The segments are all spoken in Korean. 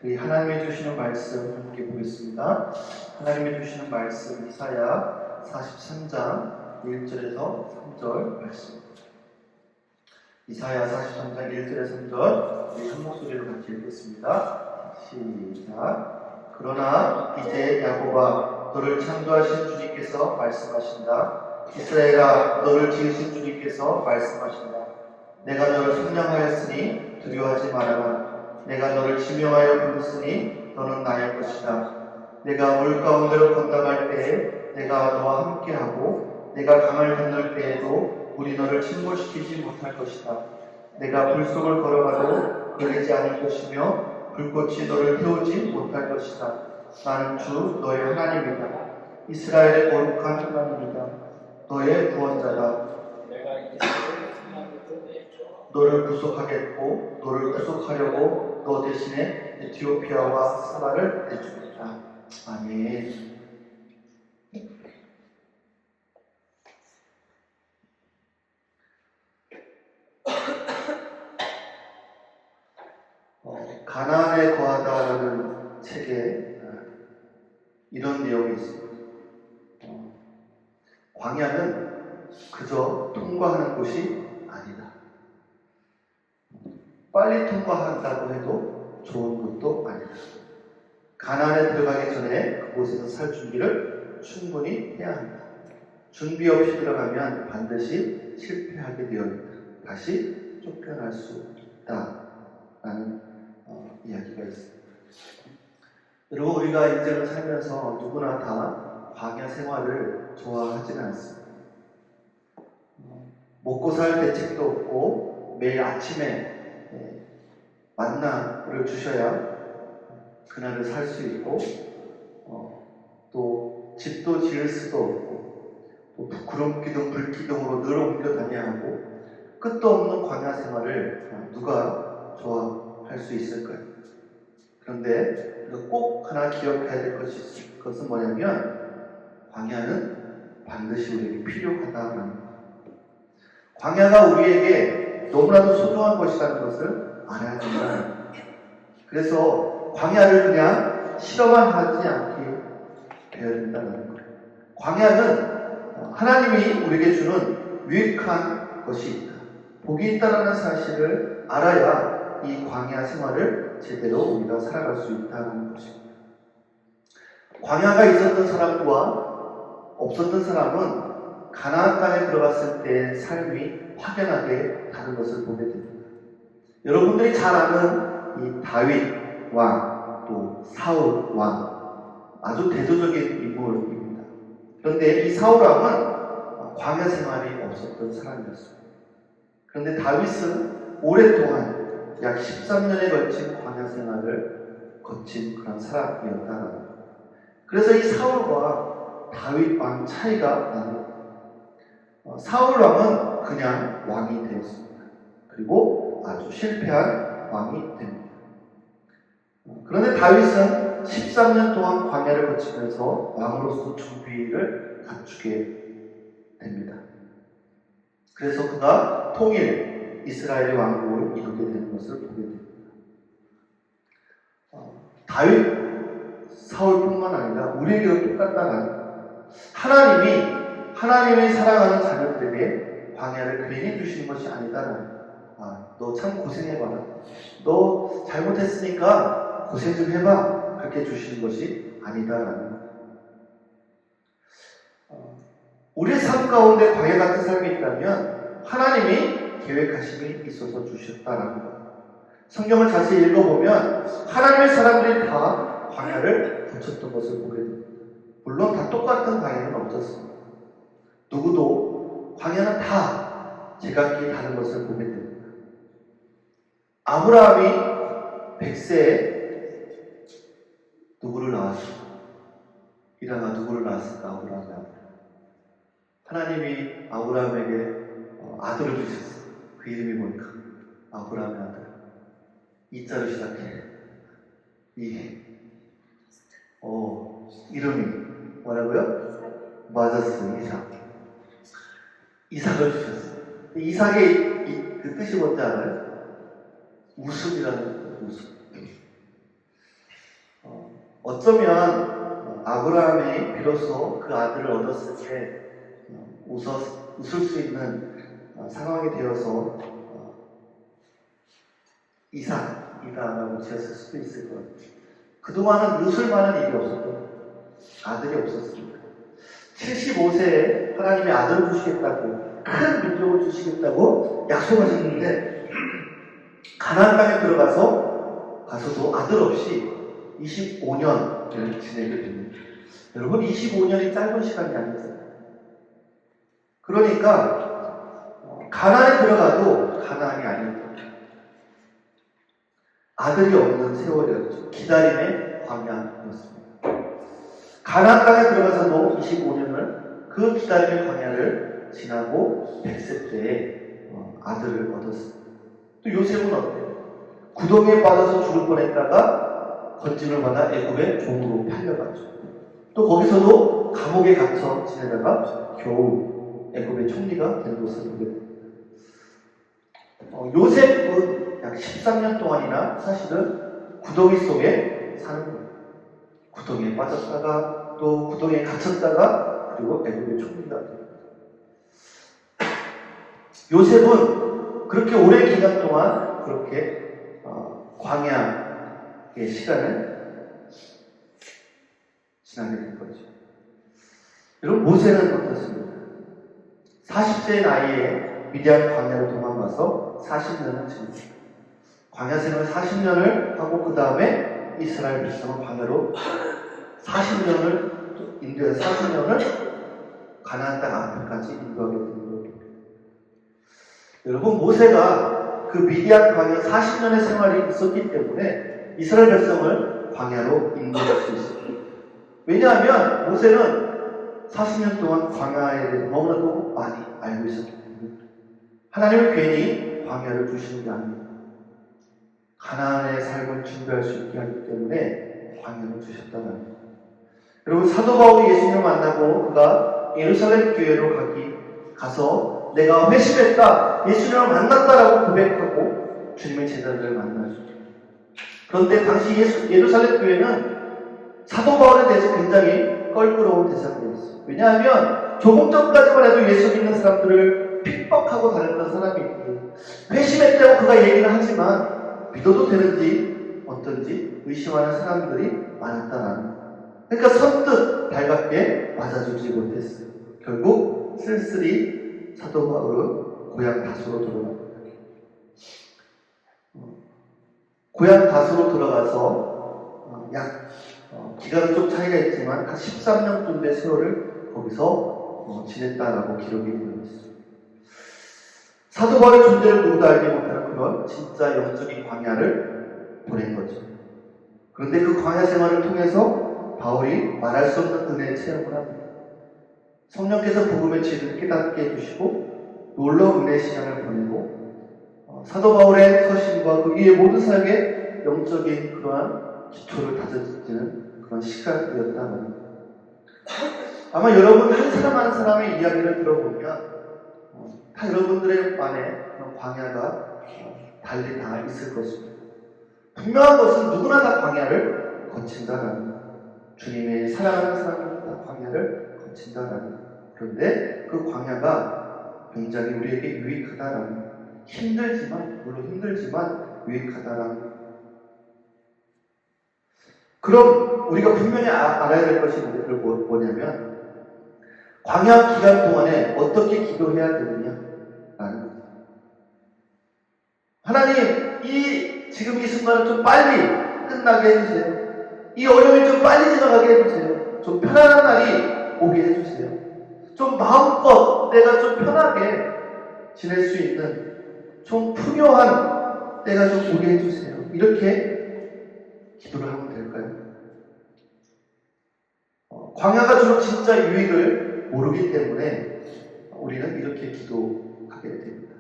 우리 하나님이 주시는 말씀 함께 보겠습니다. 하나님이 주시는 말씀 이사야 43장 1절에서 3절 말씀. 이사야 43장 1절에서 3절 우리 한 목소리로 같이 읽겠습니다. 시작. 그러나 이제 야곱아 너를 창조하신 주님께서 말씀하신다. 이스라엘아 너를 지으신 주님께서 말씀하신다. 내가 너를 성령하였으니 두려워하지 말아라. 내가 너를 지명하여 부르으니 너는 나의 것이다. 내가 물 가운데로 건너갈 때에 내가 너와 함께하고 내가 강을 건널 때에도 물이 너를 침몰시키지 못할 것이다. 내가 불 속을 걸어가도 걸리지 않을 것이며 불꽃이 너를 태우지 못할 것이다. 나는 주 너의 하나님이다. 이스라엘의 거룩한 하나님이다. 너의 구원자다. 너를 구속하겠고 너를 구속하려고 너 대신에 에티오피아와 사바를 내주겠다. 아멘. 가나안에 거하다라는 책에 이런 내용이 있습니다. 광야는 그저 통과하는 곳이 아니다. 빨리 통과한다고 해도 좋은 것도 아니다. 가나안에 들어가기 전에 그곳에서 살 준비를 충분히 해야 한다. 준비 없이 들어가면 반드시 실패하게 되어 있다. 다시 쫓겨날 수 있다라는 이야기가 있습니다. 여러분, 우리가 인생을 살면서 누구나 다 광야 생활을 좋아하지는 않습니다. 먹고 살 대책도 없고 매일 아침에 만나를 주셔야 그날을 살 수 있고 또 집도 지을 수도 없고 또 구름기둥 불기둥으로 늘 옮겨 다녀야 하고 끝도 없는 광야 생활을 누가 좋아할 수 있을까요? 그런데 꼭 하나 기억해야 될 것은 뭐냐면 광야는 반드시 우리에게 필요하다는 겁니다. 광야가 우리에게 너무나도 소중한 것이라는 것을 알아야 된다. 그래서 광야를 그냥 실험만 하지 않게 되어야 된다는 거예요. 광야는 하나님이 우리에게 주는 유익한 것이 있다. 복이 있다는 사실을 알아야 이 광야 생활을 제대로 우리가 살아갈 수 있다는 것입니다. 광야가 있었던 사람과 없었던 사람은 가나안 땅에 들어갔을 때 삶이 확연하게 다른 것을 보게 됩니다. 여러분들이 잘 아는 이 다윗 왕, 또 사울 왕, 아주 대조적인 인물입니다. 그런데 이 사울 왕은 광야 생활이 없었던 사람이었습니다. 그런데 다윗은 오랫동안 약 13년에 걸친 광야 생활을 거친 그런 사람이었다는 겁니다. 그래서 이 사울과 다윗 왕 차이가 납니다. 사울 왕은 그냥 왕이 되었습니다. 그리고 아주 실패한 왕이 됩니다. 그런데 다윗은 13년 동안 광야를 거치면서 왕으로서 준비를 갖추게 됩니다. 그래서 그가 통일 이스라엘의 왕국을 이루게 되는 것을 보게 됩니다. 다윗, 사울뿐만 아니라 우리에게도 똑같다는 하나님이 사랑하는 자녀들에게 광야를 괜히 주시는 것이 아니다라는 너 참 고생해봐라. 너 잘못했으니까 고생 좀 해봐. 그렇게 주시는 것이 아니다라는 것. 우리의 삶 가운데 광야 같은 삶이 있다면 하나님이 계획하심이 있어서 주셨다라는 것. 성경을 자세히 읽어보면 하나님의 사람들이 다 광야를 거쳤던 것을 보게 됩니다. 물론 다 똑같은 광야는 없었습니다. 누구도 광야는 다 제각기 다른 것을 보게 됩니다. 아브라함이 100세에 누구를 낳았을까? 이라가 누구를 낳았을까? 아브라함이. 하나님이 아브라함에게 아들을 주셨어. 그 이름이 뭘까? 아브라함의 아들. 이자로 시작해. 이름이 뭐라고요? 맞았어. 이삭을 주셨어. 이삭의 그 뜻이 뭔지 알아요? 웃음이라는 웃음. 어쩌면 아브라함이 비로소 그 아들을 얻었을 때 웃을 수 있는 상황이 되어서 이삭이다라고 지었을 수도 있을 거예요. 그동안은 웃을 만한 일이 없었던 거예요. 아들이 없었습니다. 75세에 하나님의 아들을 주시겠다고, 큰 민족을 주시겠다고 약속하셨는데 가나안 땅에 가서도 아들 없이 25년을 지내게 됩니다. 여러분, 25년이 짧은 시간이 아니잖아요. 그러니까 가나안에 들어가도 가나안이 아니었다. 아들이 없는 세월이었죠. 기다림의 광야였습니다. 가나안 땅에 들어가서도 25년을 그 기다림의 광야를 지나고 100세 때에 아들을 얻었습니다. 또 요셉은 어때요? 구덩이에 빠져서 죽을 뻔했다가 건짐을 받아 애굽의 종으로 팔려가죠. 또 거기서도 감옥에 갇혀 지내다가 겨우 애굽의 총리가 된 것을 보게 됩니다. 요셉은 약 13년 동안이나 사실은 구덩이 속에 사는 거예요. 구덩이에 빠졌다가 또 구덩이에 갇혔다가 그리고 애굽의 총리가 됩니다. 요셉은 그렇게 오랜 기간 동안 그렇게 광야의 시간을 지나게 된 거죠. 여러분, 모세는 어떻습니까? 40세의 나이에 미디안 광야로 도망가서 40년을 지냅니다. 광야 생활 40년을 하고 그 다음에 이스라엘 백성은 광야로 40년을 인도에서 40년을 가나안 땅 앞에까지 인도하게 된 겁니다. 여러분, 모세가 그 미디안 광야 40년의 생활이 있었기 때문에 이스라엘 백성을 광야로 인도할 수 있습니다. 왜냐하면 모세는 40년 동안 광야에 대해서 너무나도 많이 알고 있었기 때문에 하나님은 괜히 광야를 주시는 게 아닙니다. 가나안의 삶을 준비할 수 있게 하기 때문에 광야를 주셨다는 겁니다. 여러분, 사도 바울이 예수님을 만나고 그가 예루살렘 교회로 가서 내가 회심했다, 예수님을 만났다라고 고백하고 주님의 제자들을 만나죠. 그런데 당시 예루살렘 교회는 사도 바울에 대해서 굉장히 껄끄러운 대상이었어요. 왜냐하면 조금 전까지만 해도 예수 믿는 사람들을 핍박하고 다녔던 사람이고, 회심했다고 그가 얘기를 하지만 믿어도 되는지 어떤지 의심하는 사람들이 많았다는 거예요. 그러니까 선뜻 달갑게 맞아주지 못했어요. 결국 쓸쓸히 사도 바울은 고향 다소로 돌아갑니다. 고향 다소로 들어가서 기간은 좀 차이가 있지만 한 13년 정도의 세월을 거기서 지냈다라고 기록이 되어 있습니다. 사도 바울의 존재를 누구도 알지 못하는 그런 진짜 영적인 광야를 보낸 거죠. 그런데 그 광야 생활을 통해서 바울이 말할 수 없는 은혜의 체험을 합니다. 성령께서 복음의 진리를 깨닫게 해주시고 놀라운 은혜의 시간을 보내고 사도 바울의 서신과 그 위의 모든 사역의 영적인 그러한 기초를 다져지는 그런 시간이었다는 겁니다. 아마 여러분 한 사람 한 사람의 이야기를 들어보면 다 여러분들의 안에 그런 광야가 달리 다 있을 것입니다. 분명한 것은 누구나 다 광야를 거친다는 겁니다. 주님의 사랑하는 사람은 다 광야를 거친다는 겁니다. 그런데 그 광야가 굉장히 우리에게 유익하다라는 겁니다. 물론 힘들지만 유익하다라는 겁니다. 그럼 우리가 분명히 알아야 될 것이 뭐냐면 광야 기간 동안에 어떻게 기도해야 되느냐라는 겁니다. 하나님, 지금 이 순간을 좀 빨리 끝나게 해주세요. 이 어려움이 좀 빨리 지나가게 해주세요. 좀 편안한 날이 오게 해주세요. 좀 마음껏 내가 좀 편하게 지낼 수 있는 좀 풍요한 때가 좀 오게 해주세요. 이렇게 기도를 하면 될까요? 광야가 주는 진짜 유익을 모르기 때문에 우리는 이렇게 기도하게 됩니다.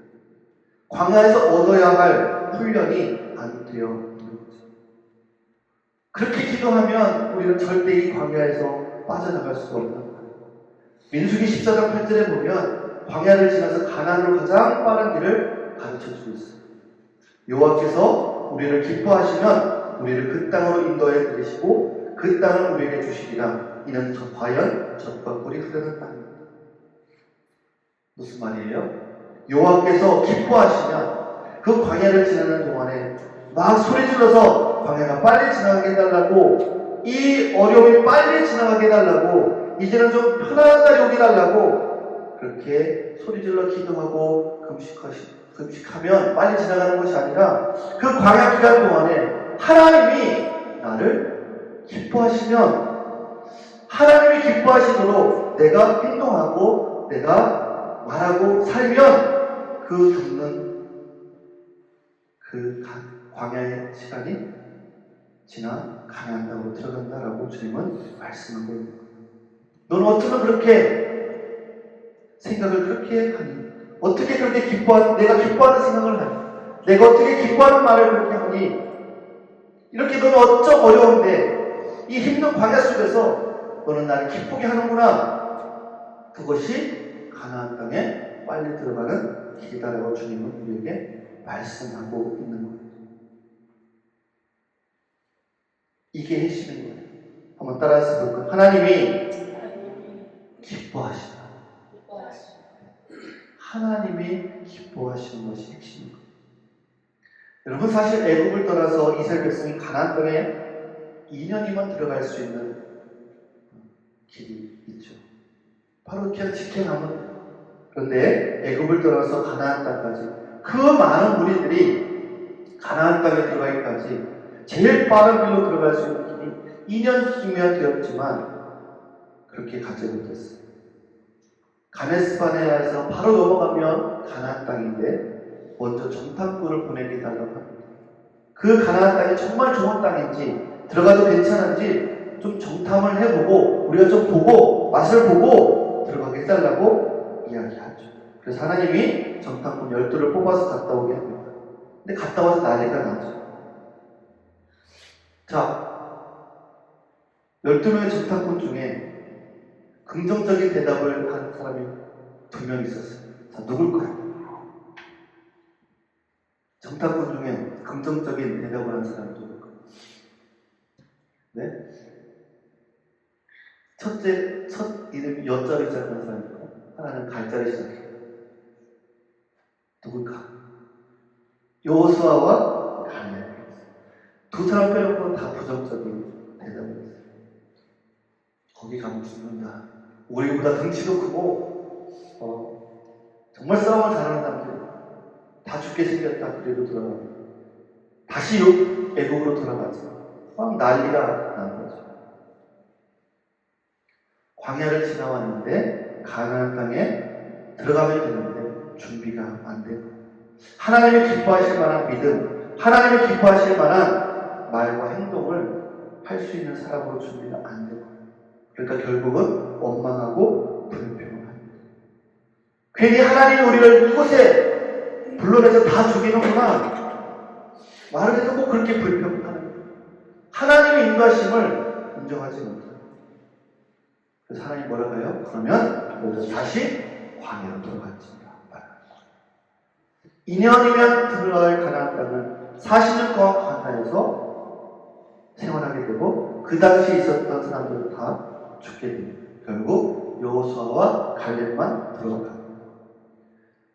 광야에서 얻어야 할 훈련이 안 되어 있는 거죠. 그렇게 기도하면 우리는 절대 이 광야에서 빠져나갈 수가 없는 거예요. 민수기 14장 8절에 보면 광야를 지나서 가나안으로 가장 빠른 길을 가르쳐주고 있어요. 여호와께서 우리를 기뻐하시면 우리를 그 땅으로 인도해 드리시고 그 땅을 우리에게 주시리라. 이는 과연 젖과 꿀이 흐르는 땅입니다. 무슨 말이에요? 여호와께서 기뻐하시면 그 광야를 지나는 동안에 막 소리 질러서 광야가 빨리 지나가게 해달라고, 이 어려움이 빨리 지나가게 해달라고, 이제는 좀 편안하게 오게 해달라고 그렇게 소리 질러 기도하고 금식하면 빨리 지나가는 것이 아니라, 그 광야 기간 동안에 하나님이 나를 기뻐하시면, 하나님이 기뻐하시도록 내가 행동하고 내가 말하고 살면 그 겪는 그 광야의 시간이 지나 가나안 땅으로 들어간다라고 주님은 말씀한 겁니다. 너는 어쩌면 그렇게 생각을 그렇게 하니? 어떻게 그렇게 내가 기뻐하는 생각을 하니? 내가 어떻게 기뻐하는 말을 그렇게 하니? 이렇게 너는 어쩜 어려운데 이 힘든 광야 속에서 너는 나를 기쁘게 하는구나. 그것이 가나안 땅에 빨리 들어가는 길이다라고 주님은 우리에게 말씀하고 있는 거예요. 이게 핵심인 거예요. 한번 따라서 볼까요? 하나님이 기뻐하시다. 하나님이 기뻐하시는 것이 핵심인 거예요. 여러분, 사실 애국을 떠나서 이스라엘 백성이 가나안 땅에 2년이면 들어갈 수 있는 길이 있죠. 바로 그냥 지켜남은. 그런데 애국을 떠나서 가나안 땅까지 그 많은 무리들이 가나안 땅에 들어가기까지 제일 빠른 길로 들어갈 수 있는 길이 2년이면 되었지만 그렇게 가지 못했어요. 가데스바네아에서 바로 넘어가면 가나안 땅인데 먼저 정탐꾼을 보내게 달라고 합니다. 그 가나안 땅이 정말 좋은 땅인지 들어가도 괜찮은지 좀 정탐을 해보고 우리가 좀 보고 맛을 보고 들어가게 해달라고 이야기하죠. 그래서 하나님이 정탐꾼 12를 뽑아서 갔다 오게 합니다. 근데 갔다 와서 난리가 나죠. 자, 12명의 정탐꾼 중에 긍정적인 대답을 한 사람이 2명 있었어요. 자, 누굴까요? 정탐꾼 중에 긍정적인 대답을 한 사람이 누굴까요? 네? 첫 이름이 여자로 시작하는 사람이고 하나는 갈자로 시작해요. 누굴까? 여호수아와 갈렙. 두 사람 빼놓고는 다 부정적인 대답을 했어요. 거기 가면 죽는다. 우리보다 덩치도 크고 정말 싸움을 잘하는 사람들이 다 죽게 생겼다. 그래도 돌아갑니다. 다시 애국으로 돌아가죠. 막 난리가 난 거죠. 광야를 지나왔는데 가나안 땅에 들어가면 되는데 준비가 안 되고, 하나님이 기뻐하실 만한 믿음, 하나님이 기뻐하실 만한 말과 행동을 할 수 있는 사람으로 준비가 안 되고, 그러니까 결국은 원망하고 불평을 합니다. 괜히 하나님이 우리를 이곳에 불러내서 다 죽이는구나 말을 해도 꼭 그렇게 불평하는 거예요. 하나님의 인도하심을 인정하지 못해요. 그래서 하나님 뭐라고 해요? 그러면 너희들 다시 광야로 돌아갈지니라. 2년이면 들어갈 가나안 땅은 40년 동안 광야에서 생활하게 되고 그 당시에 있었던 사람들은 다 죽게 됩니다. 결국 여호수아와 갈렙만 들어갑니다.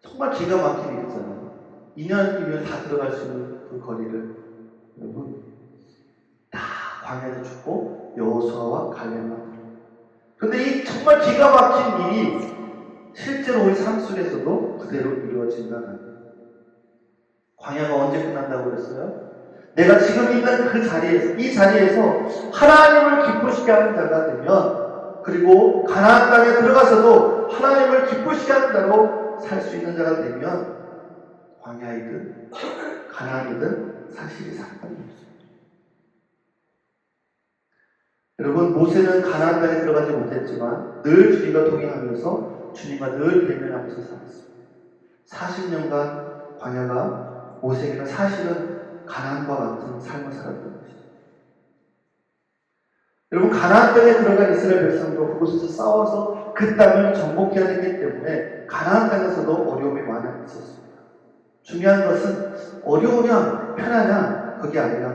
정말 기가 막힌 일이잖아요. 2년이면 다 들어갈 수 있는 그 거리를 여러분 다 광야에서 죽고 여호수아와 갈렙만. 그런데 이 정말 기가 막힌 일이 실제로 우리 삶 속에서도 그대로 이루어진다는 거예요. 광야가 언제 끝난다고 그랬어요? 내가 지금 있는 그 자리에서, 이 자리에서 하나님을 기쁘시게 하는 자가 되면, 그리고 가나안 땅에 들어가서도 하나님을 기쁘시게 하는 자로 살 수 있는 자가 되면 광야이든 가나안이든 사실이 상관이 없습니다. 여러분, 모세는 가나안 땅에 들어가지 못했지만 늘 주님과 동행하면서 주님과 늘 대면하면서 살았습니다. 40년간 광야가 모세에게는 사실은 가나안과 같은 삶을 살았던 것이죠. 여러분, 가나안 땅에 들어간 이스라엘 백성도 그곳에서 싸워서 그 땅을 정복해야 되기 때문에 가나안 땅에서도 어려움이 많이 있었습니다. 중요한 것은 어려우냐 편하냐 그게 아니라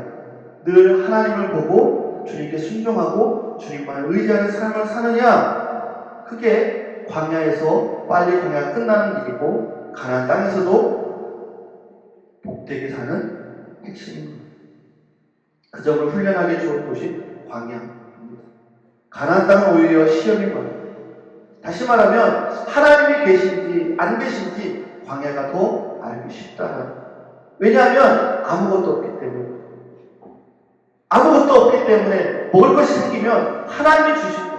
늘 하나님을 보고 주님께 순종하고 주님만을 의지하는 삶을 사느냐, 그게 광야에서 빨리 광야가 끝나는 일이고 가나안 땅에서도 복되게 사는 핵심입니다. 그 점을 훈련하게 주는 곳이 광야입니다. 가나안 땅은 오히려 시험인 겁니다. 다시 말하면 하나님이 계신지 안 계신지 광야가 더 알기 쉽다. 왜냐하면 아무것도 없기 때문에. 아무것도 없기 때문에 먹을 것이 생기면 하나님이 주신 거예요.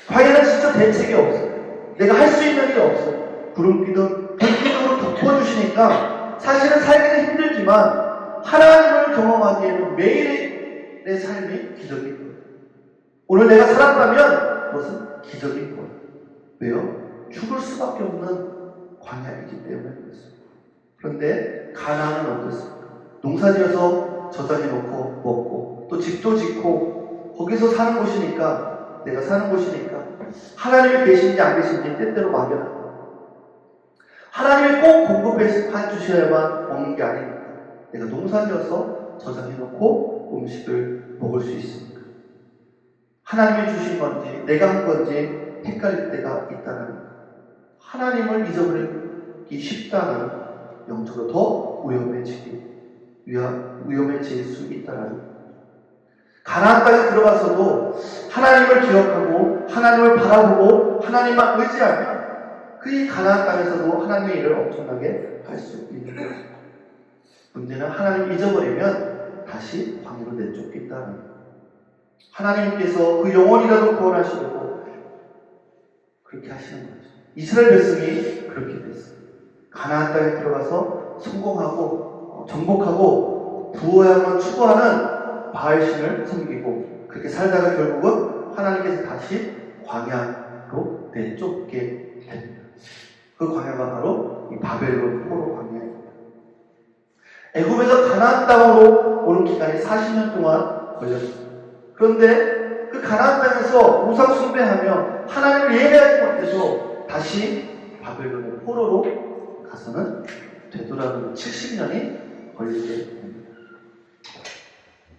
광야는 진짜 대책이 없어요. 내가 할 수 있는 일이 없어요. 불기둥으로 덮어주시니까 사실은 살기는 힘들지만 하나님을 경험하기에는 매일의 삶이 기적인 거예요. 오늘 내가 살았다면 그것은 기적인 거예요. 왜요? 죽을 수밖에 없는 광야이기 때문에 그렇습니다. 그런데 가나안은 어떻습니까? 농사지어서 저장해놓고 먹고 또 집도 짓고 거기서 사는 곳이니까, 내가 사는 곳이니까 하나님이 계신지 안 계신지 때때로 막연합니다. 하나님이 꼭 공급해 주셔야만 먹는 게 아니니까 내가 농사지어서 저장해놓고 음식을 먹을 수 있습니다. 하나님이 주신 건지 내가 한 건지 헷갈릴 때가 있다는, 하나님을 잊어버리기 쉽다는, 영적으로 더 위험해질 수 있다는. 가나안 땅에 들어가서도 하나님을 기억하고 하나님을 바라보고 하나님만 의지하면 그 가나안 땅에서도 하나님의 일을 엄청나게 할 수 있는 거예요. 문제는 하나님을 잊어버리면 다시 광야로 내쫓겠다는 거예요. 하나님께서 그 영혼이라도 구원하시려고 그렇게 하시는 거죠. 이스라엘 백성이 그렇게 됐어요. 가나안 땅에 들어가서 성공하고 정복하고 부여함을 추구하는 바알신을 섬기고 그렇게 살다가 결국은 하나님께서 다시 광야로 내쫓게 됩니다. 그 광야가 바로 이 바벨론 포로 광야입니다. 애굽에서 가나안 땅으로 오는 기간이 40년 동안 걸렸습니다. 그런데 그 가나안 땅에서 우상 숭배하며 하나님을 예배하지 못해서 다시 바벨론의 포로로 가서는 되돌아오는 70년이 걸리게 됩니다.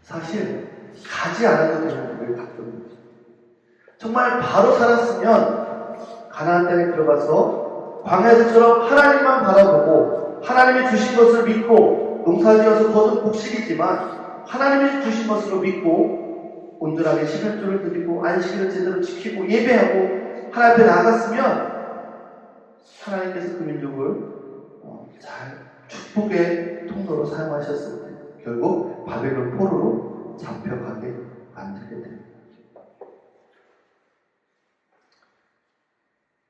사실 가지 않아도 되는 길을 갔던 거죠. 정말 바로 살았으면 가나안 땅에 들어가서 광야에서처럼 하나님만 바라보고 하나님이 주신 것을 믿고 농사지어서 거둔 곡식이지만 하나님이 주신 것으로 믿고 온전하게 십일조를 드리고 안식일을 제대로 지키고 예배하고 하나님 앞에 나갔으면 하나님께서 그 민족을 잘 축복의 통로로 사용하셨을 때 결국 바벨론 포로로 잡혀가게 만들게 됩니다.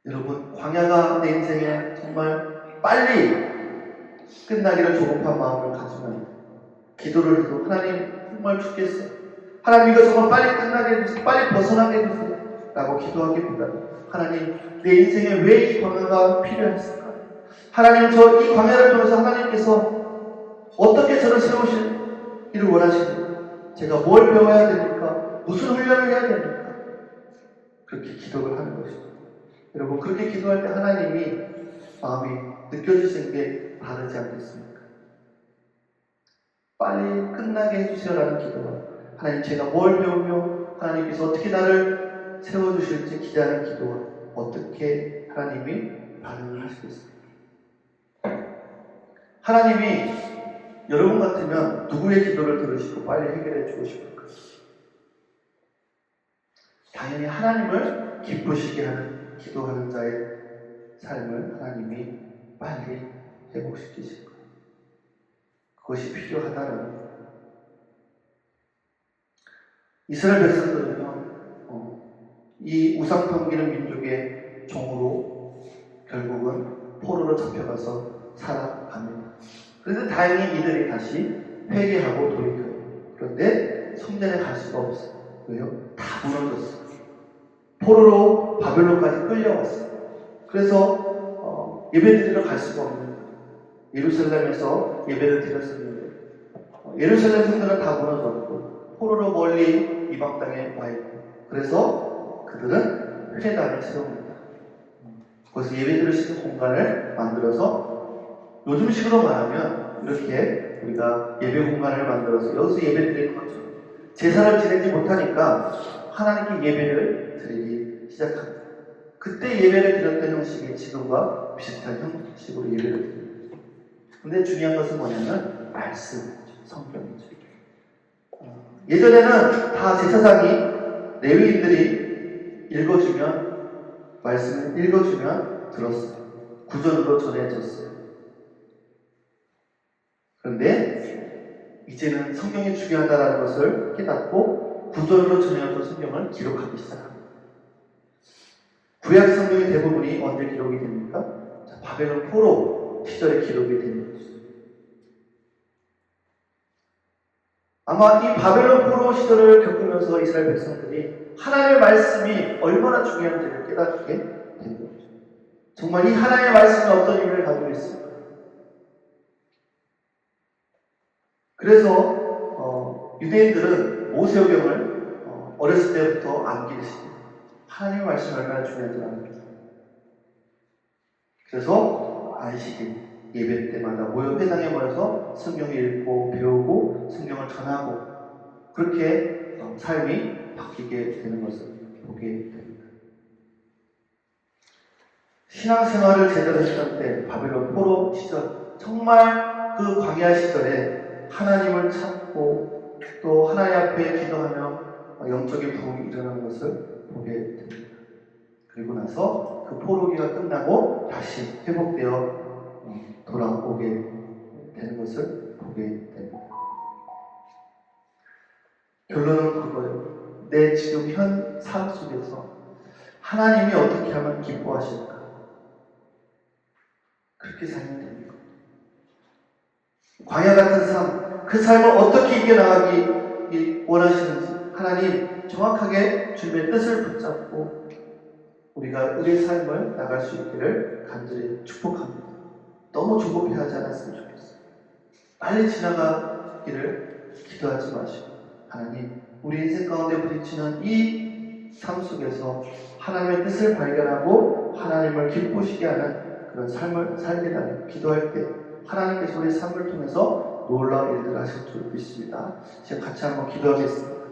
여러분, 광야가 내 인생에 정말 빨리 끝나기를 조급한 마음을 가지면 기도를 해도 하나님 정말 죽겠어요. 하나님 이거 정말 빨리 끝나게 해주세요. 빨리 벗어나게 해주세요. 라고 기도하기보다는 하나님 내 인생에 왜 이 광야가 필요했을까? 하나님 저 이 광야를 통해서 하나님께서 어떻게 저를 세우실 일을 원하십니까? 제가 뭘 배워야 됩니까? 무슨 훈련을 해야 됩니까? 그렇게 기도를 하는 것이죠. 여러분 그렇게 기도할 때 하나님이 마음이 느껴지시는 게 다르지 않겠습니까? 빨리 끝나게 해주세요라는 기도와 하나님 제가 뭘 배우며 하나님께서 어떻게 나를 세워주실지 기대하는 기도와 어떻게 하나님이 반응을 하시겠습니까? 하나님이 여러분 같으면 누구의 기도를 들으시고 빨리 해결해 주고 싶을까요? 당연히 하나님을 기쁘시게 하는 기도하는 자의 삶을 하나님이 빨리 회복시키실 거예요. 그것이 필요하다는 이스라엘 백성들은요, 이 우상 섬기는 민족의 종으로 결국은 포로로 잡혀가서 살아갑니다. 그런데 다행히 이들이 다시 회개하고 돌이켜요. 그런데 성전에 갈 수가 없어요. 왜요? 다 무너졌어요. 포로로 바벨론까지 끌려왔어요. 그래서 예배드리러 갈 수가 없는 거예요. 예루살렘에서 예배를 드렸었는데 예루살렘 성전은 다 무너졌고 포로로 멀리 이방 땅에 와 있고 그래서 그들은 회당을 세웁니다. 거기서 예배 드릴 수 있는 공간을 만들어서 요즘식으로 말하면 이렇게 우리가 예배 공간을 만들어서 여기서 예배 드리는 것처럼 제사를 지내지 못하니까 하나님께 예배를 드리기 시작합니다. 그때 예배를 드렸던 형식이 지금과 비슷한 형식으로 예배를 드립니다. 근데 중요한 것은 뭐냐면 말씀이죠. 성경이죠. 예전에는 다 제사장이 레위인들이 읽어주면 말씀을 읽어주면 들었어요. 구절로 전해졌어요. 그런데 이제는 성경이 중요하다는 것을 깨닫고 구절로 전해졌던 성경을 기록하기 시작합니다. 구약 성경의 대부분이 언제 기록이 됩니까? 바벨론 포로 시절에 기록이 됩니다. 아마 이 바벨론 포로 시절을 겪으면서 이스라엘 백성들이 하나님의 말씀이 얼마나 중요한지를 깨닫게 된 거죠. 정말 이 하나님의 말씀이 어떤 의미를 가지고 있을까? 그래서 유대인들은 모세오경을 어렸을 때부터 암기했습니다. 하나님의 말씀이 얼마나 중요한지 압니다. 그래서 안식일 예배 때마다 회당에 모여서 성경을 읽고 배우고 성경을 전하고 그렇게 삶이 바뀌게 되는 것을 보게 됩니다. 신앙생활을 제대로 했던 때 바벨론 포로 시절 정말 그 광야 시절에 하나님을 찾고 또 하나님 앞에 기도하며 영적인 부흥이 일어나는 것을 보게 됩니다. 그리고 나서 그 포로기가 끝나고 다시 회복되어 돌아오게 되는 것을 보게 됩니다. 결론은 그거예요. 내 지금 현 삶 속에서 하나님이 어떻게 하면 기뻐하실까? 그렇게 살면 됩니다. 광야 같은 삶, 그 삶을 어떻게 이겨나가기 원하시는지 하나님 정확하게 주님의 뜻을 붙잡고 우리가 우리의 삶을 나갈 수 있기를 간절히 축복합니다. 너무 조급해하지 않았으면 좋겠어요. 빨리 지나가기를 기도하지 마시고 하나님 우리 인생 가운데 부딪히는 이 삶 속에서 하나님의 뜻을 발견하고 하나님을 기쁘시게 하는 그런 삶을 살게 달라고 기도할 때 하나님께서 우리 삶을 통해서 놀라운 일들을 하실 줄 믿습니다. 지금 같이 한번 기도하겠습니다.